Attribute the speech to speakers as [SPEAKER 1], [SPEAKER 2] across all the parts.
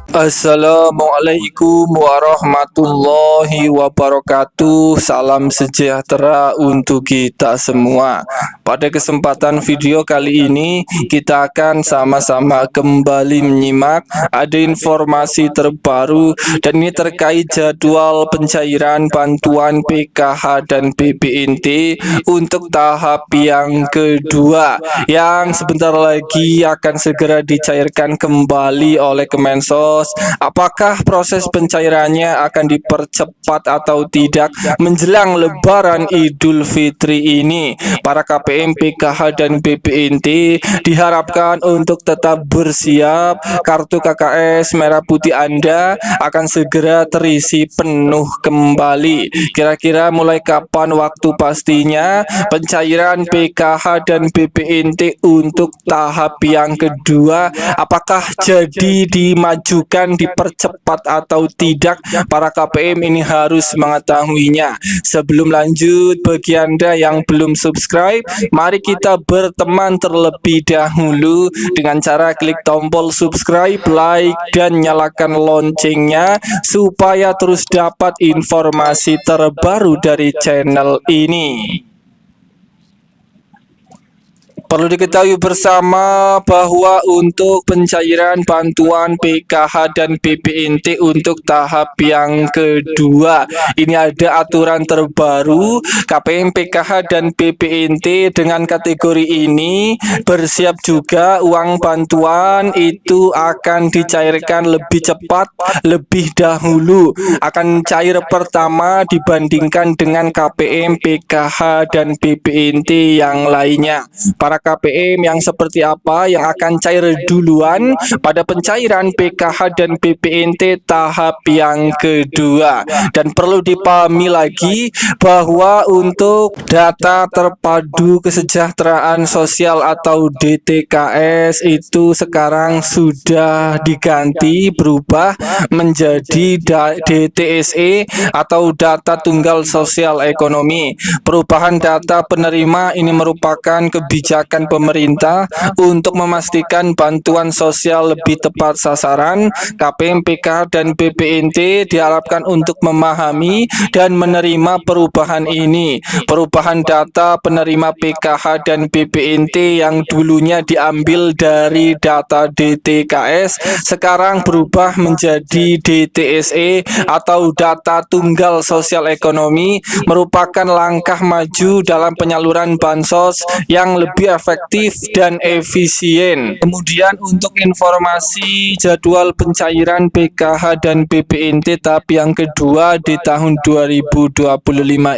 [SPEAKER 1] Assalamualaikum warahmatullahi wabarakatuh. Salam sejahtera untuk kita semua. Pada kesempatan video kali ini kita akan sama-sama kembali menyimak ada informasi terbaru, dan ini terkait jadwal pencairan bantuan PKH dan BPNT untuk tahap yang kedua yang sebentar lagi akan segera dicairkan kembali oleh Kemensos. Apakah proses pencairannya akan dipercepat atau tidak menjelang Lebaran Idul Fitri ini? Para KPM, PKH, dan BPNT diharapkan untuk tetap bersiap. Kartu KKS merah putih Anda akan segera terisi penuh kembali. Kira-kira mulai kapan waktu pastinya pencairan PKH dan BPNT untuk tahap yang kedua? Apakah jadi dimajukan, dipercepat atau tidak? Para KPM ini harus mengetahuinya. Sebelum lanjut, bagi Anda yang belum subscribe, mari kita berteman terlebih dahulu dengan cara klik tombol subscribe, like, dan nyalakan loncengnya supaya terus dapat informasi terbaru dari channel ini. Perlu diketahui bersama bahwa untuk pencairan bantuan PKH dan BPNT untuk tahap yang kedua ini ada aturan terbaru. KPM, PKH, dan BPNT dengan kategori ini bersiap juga uang bantuan itu akan dicairkan lebih cepat, lebih dahulu, akan cair pertama dibandingkan dengan KPM, PKH, dan BPNT yang lainnya. Para KPM yang seperti apa yang akan cair duluan pada pencairan PKH dan BPNT tahap yang kedua? Dan perlu dipahami lagi bahwa untuk data terpadu kesejahteraan sosial atau DTKS itu sekarang sudah diganti, berubah menjadi DTSE atau data tunggal sosial ekonomi. Perubahan data penerima ini merupakan kebijakan pemerintah untuk memastikan bantuan sosial lebih tepat sasaran. KPM, PKH, dan BPNT diharapkan untuk memahami dan menerima perubahan ini. Perubahan data penerima PKH dan BPNT yang dulunya diambil dari data DTKS sekarang berubah menjadi DTSE atau data tunggal sosial ekonomi, merupakan langkah maju dalam penyaluran bansos yang lebih efektif dan efisien. Kemudian untuk informasi jadwal pencairan PKH dan BPNT tahap yang kedua di tahun 2025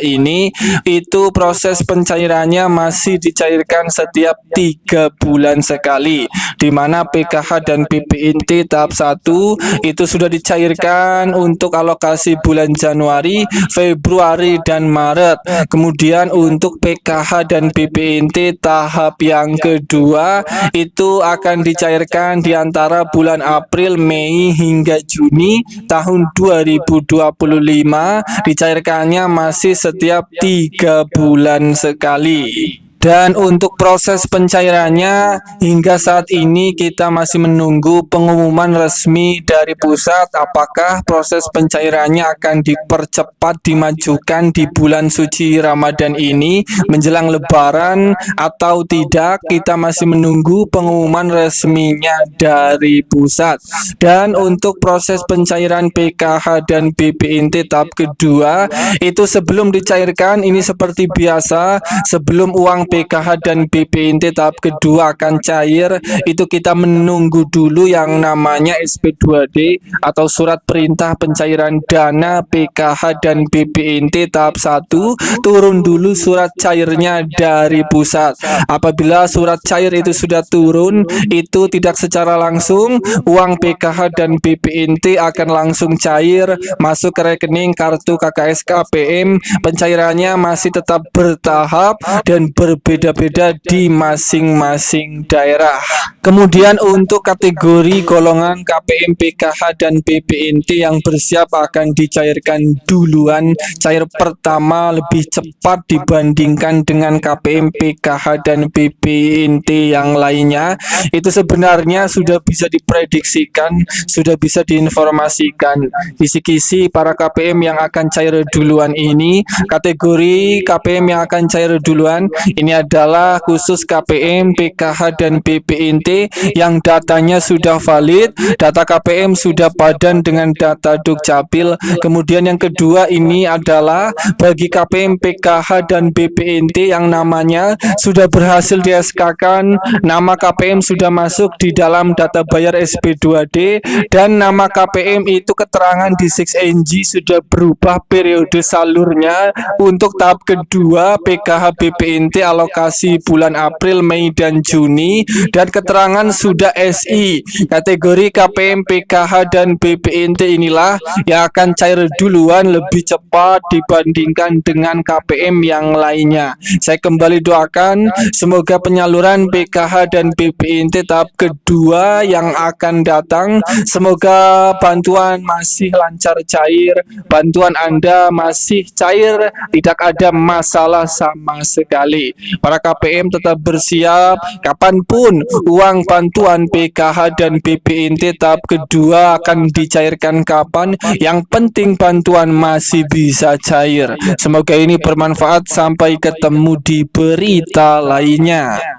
[SPEAKER 1] ini, itu proses pencairannya masih dicairkan setiap 3 bulan sekali, di mana PKH dan BPNT tahap 1 itu sudah dicairkan untuk alokasi bulan Januari, Februari, dan Maret. Kemudian untuk PKH dan BPNT tahap yang kedua itu akan dicairkan di antara bulan April, Mei, hingga Juni tahun 2025. Dicairkannya masih setiap 3 bulan sekali. Dan untuk proses pencairannya hingga saat ini kita masih menunggu pengumuman resmi dari pusat apakah proses pencairannya akan dipercepat, dimajukan di bulan suci Ramadan ini menjelang Lebaran atau tidak. Kita masih menunggu pengumuman resminya dari pusat. Dan untuk proses pencairan PKH dan BPNT tahap kedua itu sebelum dicairkan ini seperti biasa, sebelum uang PKH dan BPNT tahap kedua akan cair, itu kita menunggu dulu yang namanya SP2D atau surat perintah pencairan dana PKH dan BPNT tahap 1. Turun dulu surat cairnya dari pusat. Apabila surat cair itu sudah turun, itu tidak secara langsung uang PKH dan BPNT akan langsung cair masuk ke rekening kartu KKS KPM. Pencairannya masih tetap bertahap dan berbeda-beda di masing-masing daerah. Kemudian untuk kategori golongan KPM, PKH, dan BPNT yang bersiap akan dicairkan duluan, cair pertama lebih cepat dibandingkan dengan KPM, PKH, dan BPNT yang lainnya. Itu sebenarnya sudah bisa diprediksikan, sudah bisa diinformasikan. Kisi-kisi para KPM yang akan cair duluan ini, kategori KPM yang akan cair duluan ini adalah khusus KPM, PKH, dan BPNT yang datanya sudah valid, data KPM sudah padan dengan data Dukcapil. Kemudian yang kedua ini adalah bagi KPM, PKH, dan BPNT yang namanya sudah berhasil di SK-kan, nama KPM sudah masuk di dalam data bayar SP2D, dan nama KPM itu keterangan di 6NG sudah berubah periode salurnya untuk tahap kedua PKH BPNT alokasi bulan April, Mei, dan Juni, dan keterangan sudah SI. Kategori KPM, PKH, dan BPNT inilah yang akan cair duluan lebih cepat dibandingkan dengan KPM yang lainnya. Saya kembali doakan semoga penyaluran PKH dan BPNT tahap kedua yang akan datang, semoga bantuan masih lancar cair, bantuan Anda masih cair, tidak ada masalah sama sekali. Para KPM tetap bersiap, kapanpun uang bantuan PKH dan BPNT tahap kedua akan dicairkan kapan, yang penting bantuan masih bisa cair. Semoga ini bermanfaat, sampai ketemu di berita lainnya.